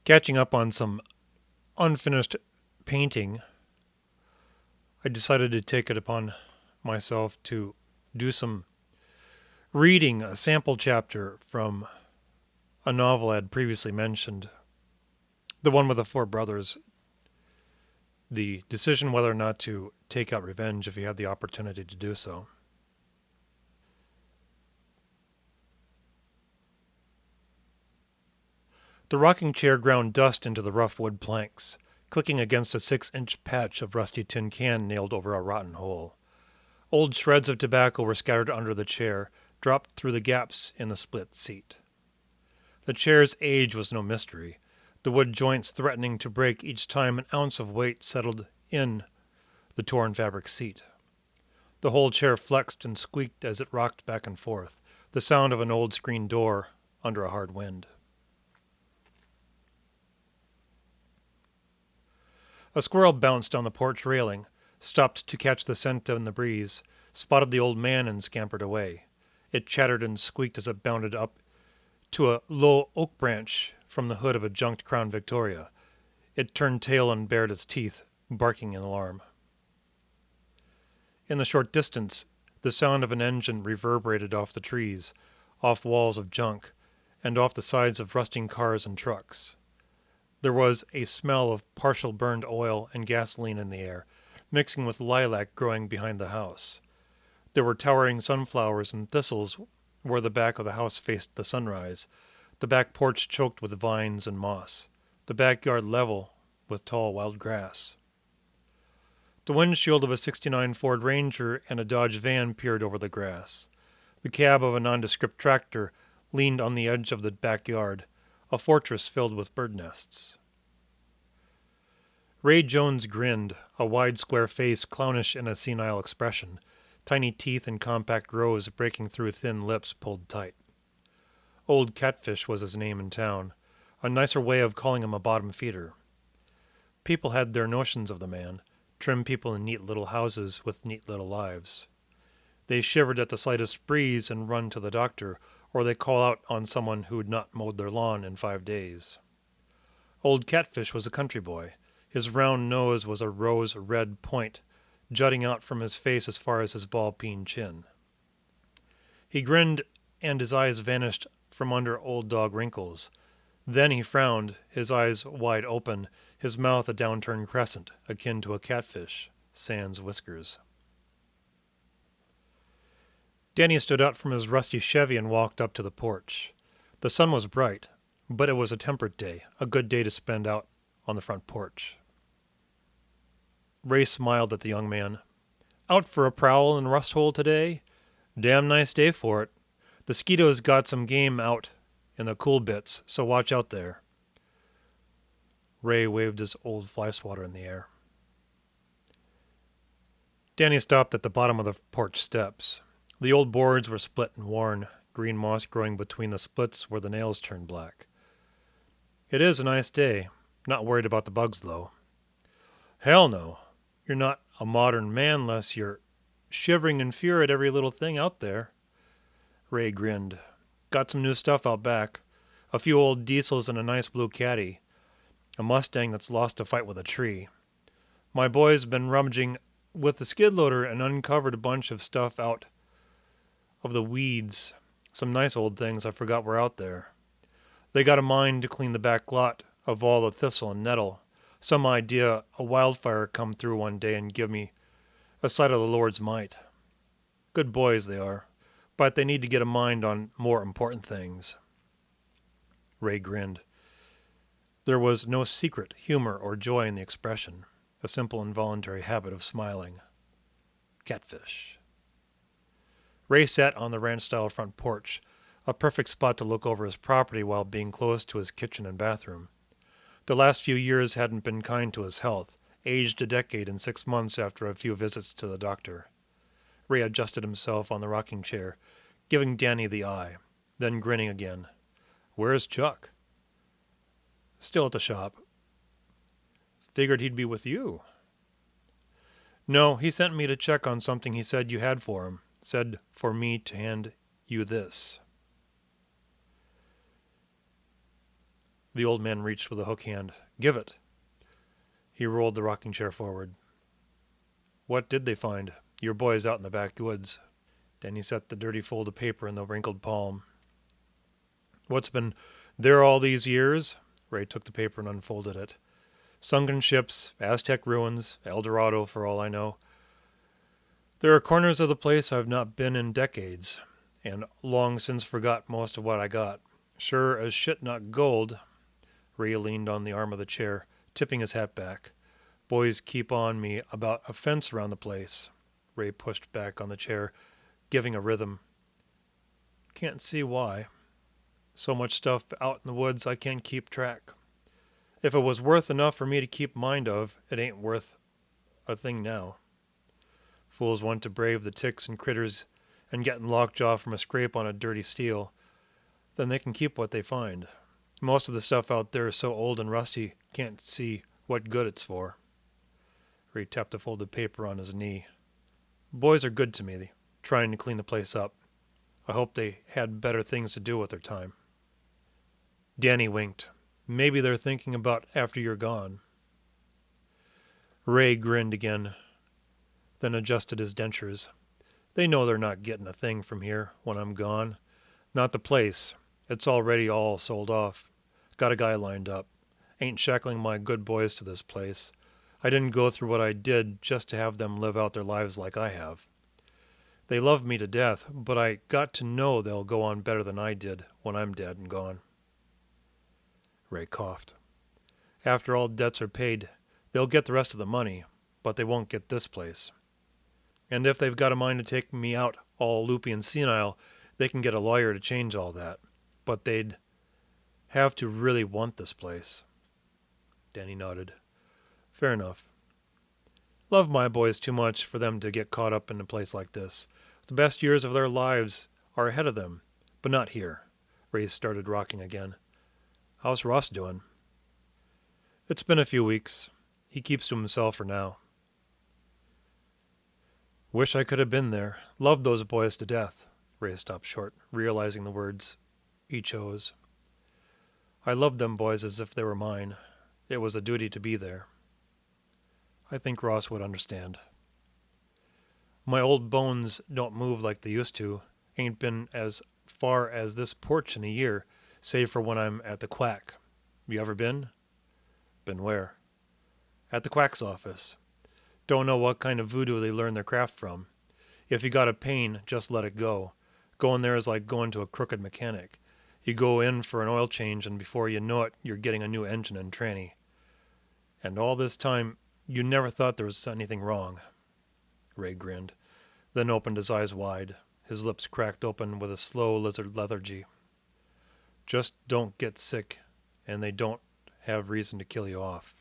Catching up on some unfinished painting, I decided to take it upon myself to do some reading, a sample chapter from a novel I had previously mentioned, the one with the four brothers, the decision whether or not to take out revenge if you had the opportunity to do so. The rocking chair ground dust into the rough wood planks, clicking against a 6-inch patch of rusty tin can nailed over a rotten hole. Old shreds of tobacco were scattered under the chair, dropped through the gaps in the split seat. The chair's age was no mystery, the wood joints threatening to break each time an ounce of weight settled in the torn fabric seat. The whole chair flexed and squeaked as it rocked back and forth, the sound of an old screen door under a hard wind. A squirrel bounced on the porch railing, stopped to catch the scent in the breeze, spotted the old man and scampered away. It chattered and squeaked as it bounded up to a low oak branch from the hood of a junked Crown Victoria. It turned tail and bared its teeth, barking in alarm. In the short distance, the sound of an engine reverberated off the trees, off walls of junk, and off the sides of rusting cars and trucks. There was a smell of partial burned oil and gasoline in the air, mixing with lilac growing behind the house. There were towering sunflowers and thistles where the back of the house faced the sunrise, the back porch choked with vines and moss, the backyard level with tall wild grass. The windshield of a '69 Ford Ranger and a Dodge van peered over the grass. The cab of a nondescript tractor leaned on the edge of the backyard, a fortress filled with bird nests. Ray Jones grinned, a wide square face clownish in a senile expression, tiny teeth and compact rows breaking through thin lips pulled tight. Old Catfish was his name in town, a nicer way of calling him a bottom feeder. People had their notions of the man, trim people in neat little houses with neat little lives. They shivered at the slightest breeze and run to the doctor, or they call out on someone who'd not mowed their lawn in 5 days. Old Catfish was a country boy. His round nose was a rose-red point, jutting out from his face as far as his ball-peen chin. He grinned, and his eyes vanished from under old dog wrinkles. Then he frowned, his eyes wide open, his mouth a downturned crescent, akin to a catfish, sans whiskers. Danny stood out from his rusty Chevy and walked up to the porch. The sun was bright, but it was a temperate day, a good day to spend out on the front porch. Ray smiled at the young man. Out for a prowl in Rust Hole today? Damn nice day for it. The Skeetos got some game out in the cool bits, so watch out there. Ray waved his old fly swatter in the air. Danny stopped at the bottom of the porch steps. The old boards were split and worn, green moss growing between the splits where the nails turned black. It is a nice day. Not worried about the bugs, though. Hell no. You're not a modern man unless you're shivering in fear at every little thing out there. Ray grinned. Got some new stuff out back. A few old diesels and a nice blue caddy. A Mustang that's lost a fight with a tree. My boy's been rummaging with the skid loader and uncovered a bunch of stuff out of the weeds. Some nice old things I forgot were out there. They got a mind to clean the back lot of all the thistle and nettle. Some idea a wildfire come through one day and give me a sight of the Lord's might. Good boys they are, but they need to get a mind on more important things. Ray grinned. There was no secret humor or joy in the expression, a simple involuntary habit of smiling. Catfish. Ray sat on the ranch-style front porch, a perfect spot to look over his property while being close to his kitchen and bathroom. The last few years hadn't been kind to his health, aged a decade in 6 months after a few visits to the doctor. Ray adjusted himself on the rocking chair, giving Danny the eye, then grinning again. Where's Chuck? Still at the shop. Figured he'd be with you. No, he sent me to check on something he said you had for him. Said for me to hand you this. The old man reached with a hook hand. "Give it." He rolled the rocking chair forward. "What did they find? Your boys out in the backwoods." Danny set the dirty fold of paper in the wrinkled palm. "What's been there all these years?" Ray took the paper and unfolded it. "Sunken ships, Aztec ruins, El Dorado for all I know. There are corners of the place I've not been in decades, and long since forgot most of what I got. Sure as shit not gold." Ray leaned on the arm of the chair, tipping his hat back. "Boys keep on me about a fence around the place." Ray pushed back on the chair, giving a rhythm. "Can't see why. So much stuff out in the woods I can't keep track. If it was worth enough for me to keep mind of, it ain't worth a thing now. Fools want to brave the ticks and critters and getting lockjaw from a scrape on a dirty steel. Then they can keep what they find. Most of the stuff out there is so old and rusty, can't see what good it's for." Ray tapped a folded paper on his knee. "Boys are good to me, trying to clean the place up. I hope they had better things to do with their time." Danny winked. "Maybe they're thinking about after you're gone." Ray grinned again, then adjusted his dentures. "They know they're not getting a thing from here when I'm gone. Not the place. It's already all sold off. Got a guy lined up. Ain't shackling my good boys to this place. I didn't go through what I did just to have them live out their lives like I have. They love me to death, but I got to know they'll go on better than I did when I'm dead and gone." Ray coughed. "After all debts are paid, they'll get the rest of the money, but they won't get this place. And if they've got a mind to take me out all loopy and senile, they can get a lawyer to change all that. But they'd have to really want this place." Danny nodded. "Fair enough. Love my boys too much for them to get caught up in a place like this. The best years of their lives are ahead of them, but not here." Ray started rocking again. "How's Ross doing?" "It's been a few weeks. He keeps to himself for now." "Wish I could have been there. Loved those boys to death." Ray stopped short, realizing the words he chose. "I loved them boys as if they were mine. It was a duty to be there. I think Ross would understand. My old bones don't move like they used to. Ain't been as far as this porch in a year, save for when I'm at the quack. You ever been?" "Been where?" "At the quack's office. Don't know what kind of voodoo they learn their craft from. If you got a pain, just let it go. Going there is like going to a crooked mechanic. You go in for an oil change, and before you know it, you're getting a new engine and tranny. And all this time, you never thought there was anything wrong." Ray grinned, then opened his eyes wide. His lips cracked open with a slow lizard lethargy. "Just don't get sick, and they don't have reason to kill you off."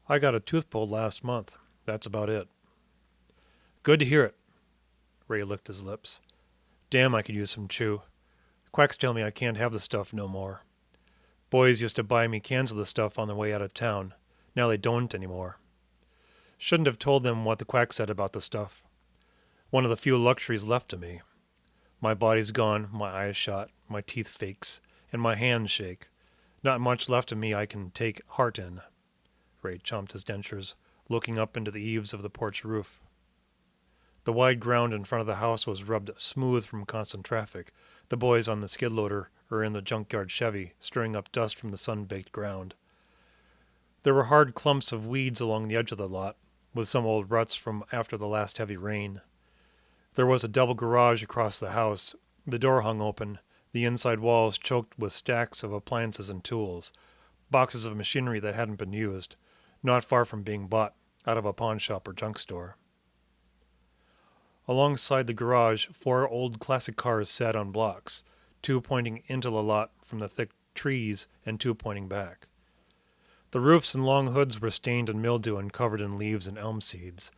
"I got a tooth pulled last month. That's about it." "Good to hear it." Ray licked his lips. "Damn, I could use some chew. Quacks tell me I can't have the stuff no more. Boys used to buy me cans of the stuff on the way out of town. Now they don't anymore. Shouldn't have told them what the quack said about the stuff. One of the few luxuries left to me. My body's gone, my eyes shot, my teeth fakes, and my hands shake. Not much left of me I can take heart in." Ray chomped his dentures, looking up into the eaves of the porch roof. The wide ground in front of the house was rubbed smooth from constant traffic, the boys on the skid loader or in the junkyard Chevy, stirring up dust from the sun-baked ground. There were hard clumps of weeds along the edge of the lot, with some old ruts from after the last heavy rain. There was a double garage across the house. The door hung open, the inside walls choked with stacks of appliances and tools, boxes of machinery that hadn't been used, not far from being bought out of a pawn shop or junk store. Alongside the garage, 4 old classic cars sat on blocks, 2 pointing into the lot from the thick trees and 2 pointing back. The roofs and long hoods were stained in mildew and covered in leaves and elm seeds.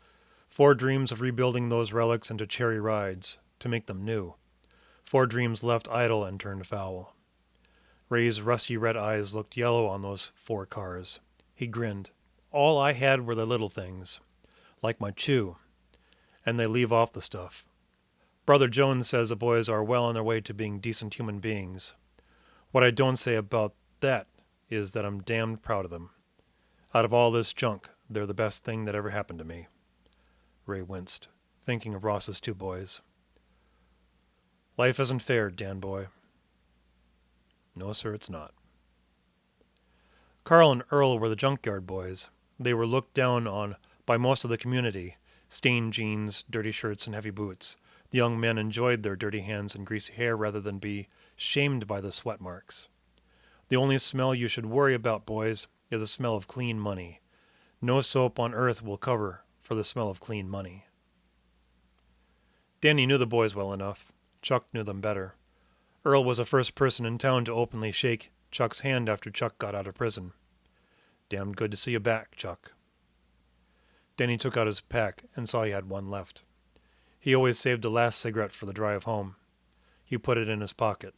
4 dreams of rebuilding those relics into cherry rides, to make them new. 4 dreams left idle and turned foul. Ray's rusty red eyes looked yellow on those 4 cars. He grinned. "All I had were the little things, like my chew, and they leave off the stuff. Brother Jones says the boys are well on their way to being decent human beings. What I don't say about that is that I'm damned proud of them. Out of all this junk, they're the best thing that ever happened to me. Ray winced, thinking of Ross's two boys. Life isn't fair, Dan boy. No, sir, it's not. Carl and Earl were the junkyard boys. They were looked down on by most of the community. Stained jeans, dirty shirts, and heavy boots. The young men enjoyed their dirty hands and greasy hair rather than be shamed by the sweat marks. The only smell you should worry about, boys, is the smell of clean money. No soap on earth will cover for the smell of clean money. Danny knew the boys well enough. Chuck knew them better. Earl was the first person in town to openly shake Chuck's hand after Chuck got out of prison. Damn good to see you back, Chuck. Danny took out his pack and saw he had one left. He always saved the last cigarette for the drive home. He put it in his pocket.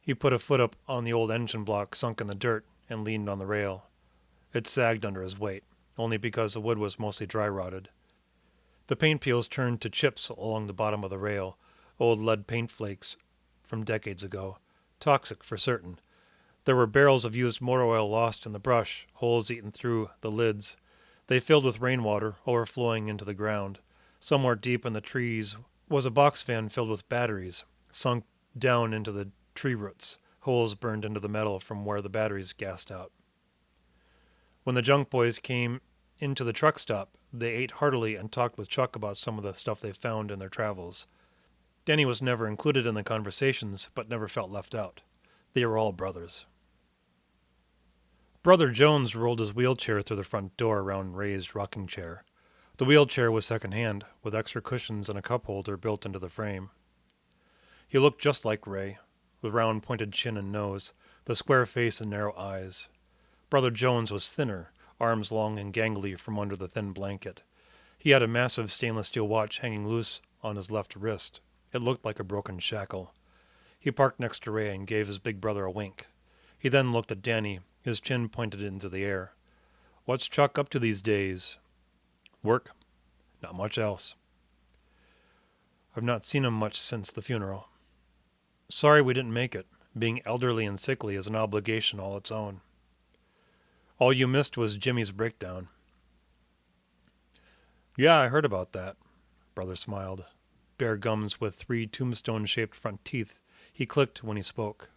He put a foot up on the old engine block sunk in the dirt and leaned on the rail. It sagged under his weight, only because the wood was mostly dry-rotted. The paint peels turned to chips along the bottom of the rail, old lead paint flakes from decades ago. Toxic for certain. There were barrels of used motor oil lost in the brush, holes eaten through the lids. They filled with rainwater, overflowing into the ground. Somewhere deep in the trees was a box fan filled with batteries, sunk down into the tree roots, holes burned into the metal from where the batteries gassed out. When the junk boys came into the truck stop, they ate heartily and talked with Chuck about some of the stuff they found in their travels. Danny was never included in the conversations, but never felt left out. They were all brothers. Brother Jones rolled his wheelchair through the front door around Ray's rocking chair. The wheelchair was second-hand, with extra cushions and a cup holder built into the frame. He looked just like Ray, with round pointed chin and nose, the square face and narrow eyes. Brother Jones was thinner, arms long and gangly from under the thin blanket. He had a massive stainless steel watch hanging loose on his left wrist. It looked like a broken shackle. He parked next to Ray and gave his big brother a wink. He then looked at Danny, his chin pointed into the air. "What's Chuck up to these days?" "Work. Not much else." "I've not seen him much since the funeral." "Sorry we didn't make it. Being elderly and sickly is an obligation all its own." "All you missed was Jimmy's breakdown." "Yeah, I heard about that." Brother smiled. Bare gums with 3 tombstone-shaped front teeth, he clicked when he spoke.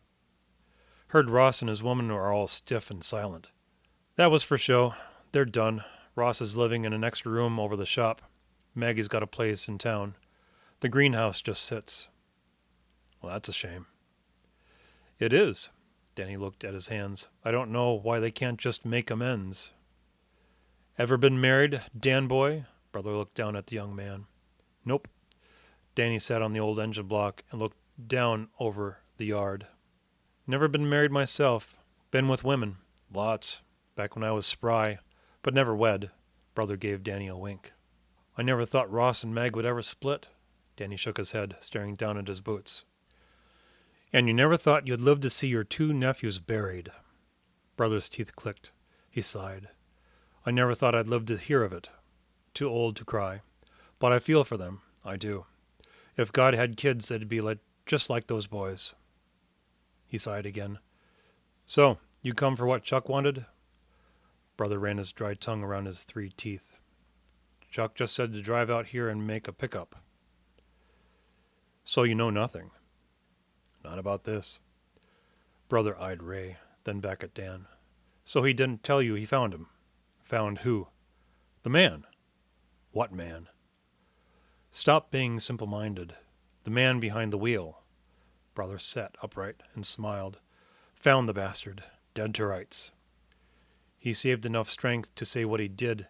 "Heard Ross and his woman are all stiff and silent." "That was for show. They're done. Ross is living in an extra room over the shop. Maggie's got a place in town. The greenhouse just sits." "Well, that's a shame." "It is." Danny looked at his hands. "I don't know why they can't just make amends." "Ever been married, Dan boy?" Brother looked down at the young man. "Nope." Danny sat on the old engine block and looked down over the yard. "Never been married myself. Been with women. Lots. Back when I was spry. But never wed." Brother gave Danny a wink. "I never thought Ross and Mag would ever split." Danny shook his head, staring down at his boots. "And you never thought you'd live to see your 2 nephews buried." Brother's teeth clicked. He sighed. "I never thought I'd live to hear of it. Too old to cry. But I feel for them. I do. If God had kids, they'd be just like those boys." He sighed again. "So, you come for what Chuck wanted?" Brother ran his dry tongue around his 3 teeth. "Chuck just said to drive out here and make a pickup." "So you know nothing?" "Not about this." Brother eyed Ray, then back at Dan. "So he didn't tell you he found him?" "Found who?" "The man." "What man?" "Stop being simple-minded. The man behind the wheel." Brother sat upright and smiled. "Found the bastard, dead to rights." He saved enough strength to say what he did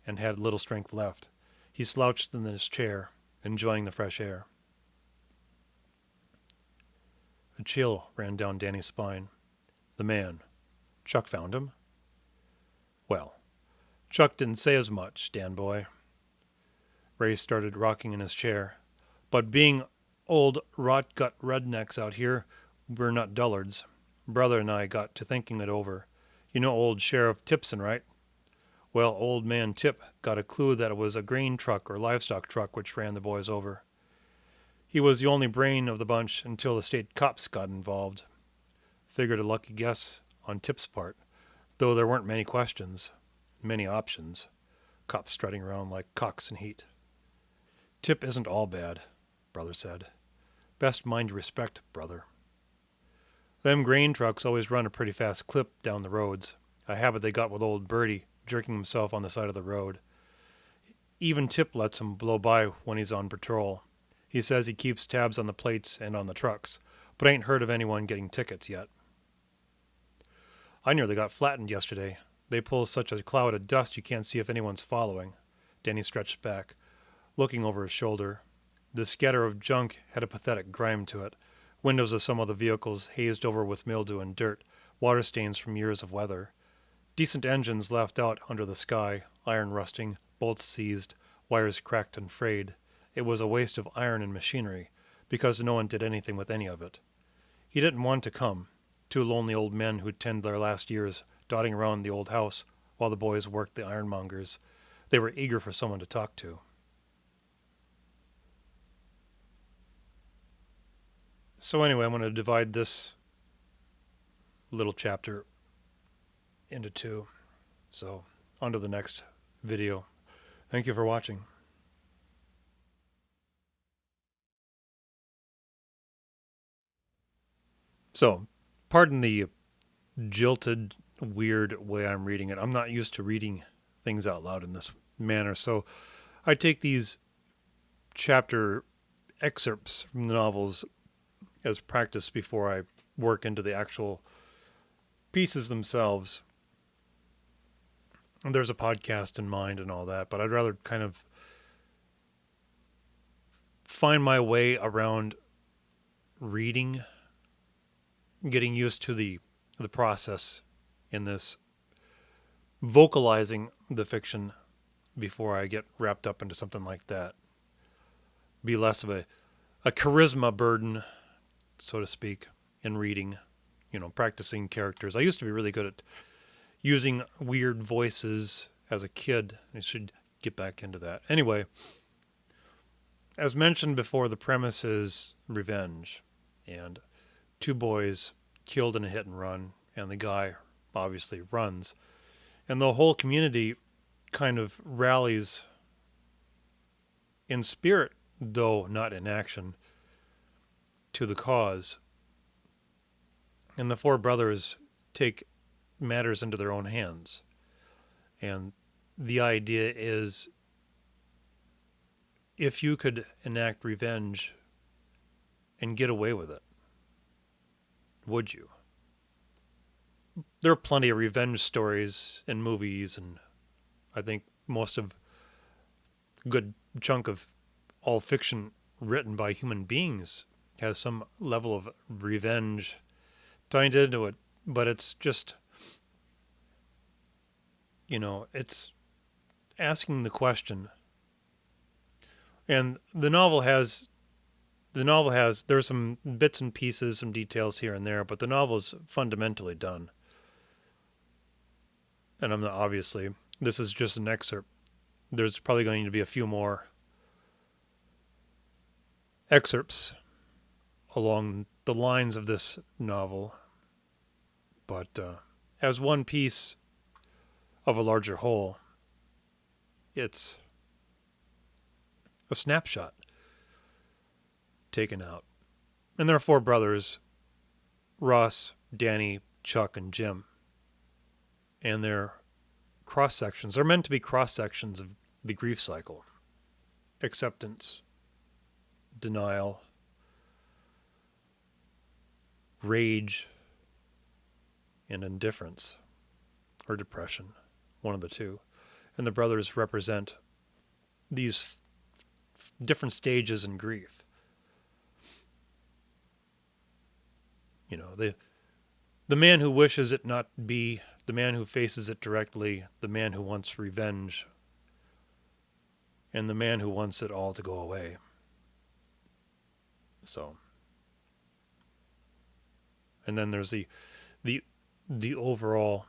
and had little strength left. He slouched in his chair, enjoying the fresh air. A chill ran down Danny's spine. "The man. Chuck found him?" "Well, Chuck didn't say as much, Dan boy." Ray started rocking in his chair. "But being old rot-gut rednecks out here, we're not dullards. Brother and I got to thinking it over. You know old Sheriff Tipson, right? Well, old man Tip got a clue that it was a grain truck or livestock truck which ran the boys over. He was the only brain of the bunch until the state cops got involved. Figured a lucky guess on Tip's part, though there weren't many questions, many options. Cops strutting around like cocks in heat. Tip isn't all bad, brother said. Best mind your respect, brother. Them grain trucks always run a pretty fast clip down the roads, a habit they got with old Birdie jerking himself on the side of the road. Even Tip lets him blow by when he's on patrol. He says he keeps tabs on the plates and on the trucks, but I ain't heard of anyone getting tickets yet. I nearly got flattened yesterday. They pull such a cloud of dust you can't see if anyone's following. Danny stretched back, looking over his shoulder. The scatter of junk had a pathetic grime to it. Windows of some of the vehicles hazed over with mildew and dirt, water stains from years of weather. Decent engines left out under the sky, iron rusting, bolts seized, wires cracked and frayed. It was a waste of iron and machinery, because no one did anything with any of it. He didn't want to come. Two lonely old men who'd tend their last years, dotting around the old house while the boys worked the ironmongers. They were eager for someone to talk to. So anyway, I'm going to divide this little chapter into two. So, on to the next video. Thank you for watching. So, pardon the jilted, weird way I'm reading it. I'm not used to reading things out loud in this manner, so I take these chapter excerpts from the novels as practice before I work into the actual pieces themselves. And there's a podcast in mind and all that, but I'd rather kind of find my way around reading, getting used to the process in this, vocalizing the fiction before I get wrapped up into something like that. Be less of a charisma burden, so to speak, in reading, practicing characters. I used to be really good at using weird voices as a kid. I should get back into that. Anyway, as mentioned before, the premise is revenge, and two boys killed in a hit and run, and the guy obviously runs. And the whole community kind of rallies in spirit, though not in action, to the cause. And the four brothers take matters into their own hands. And the idea is, if you could enact revenge and get away with it, would you? There are plenty of revenge stories in movies, and I think most of a good chunk of all fiction written by human beings has some level of revenge tied into it, but it's just, it's asking the question. And the novel has, there's some bits and pieces, some details here and there, but the novel is fundamentally done. And I'm not, obviously, this is just an excerpt. There's probably going to be a few more excerpts along the lines of this novel, but as one piece of a larger whole, it's a snapshot taken out. And there are four brothers, Ross, Danny, Chuck, and Jim. And they're cross-sections. They're meant to be cross-sections of the grief cycle. Acceptance, denial, rage, and indifference, or depression, one of the two. And the brothers represent these different stages in grief. The man who wishes it not be, the man who faces it directly, the man who wants revenge, and the man who wants it all to go away. So, and then there's the overall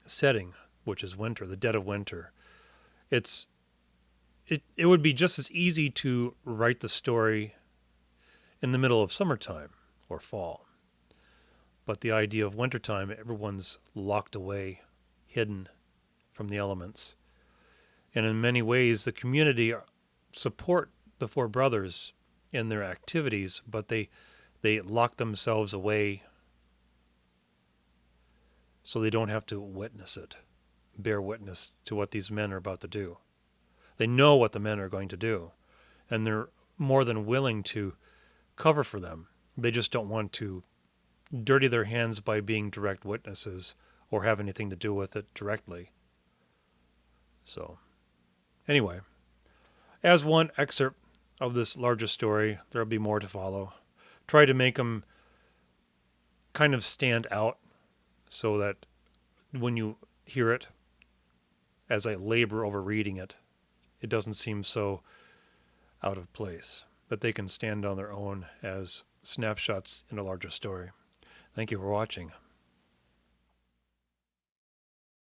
setting, which is winter, the dead of winter. It would be just as easy to write the story in the middle of summertime or fall. But the idea of wintertime, everyone's locked away, hidden from the elements. And in many ways, the community support the four brothers in their activities, but they lock themselves away so they don't have to witness it, bear witness to what these men are about to do. They know what the men are going to do, and they're more than willing to cover for them. They just don't want to dirty their hands by being direct witnesses or have anything to do with it directly. So, anyway, as one excerpt of this larger story, there'll be more to follow. Try to make them kind of stand out so that when you hear it, as I labor over reading it, it doesn't seem so out of place, that they can stand on their own as snapshots in a larger story. Thank you for watching.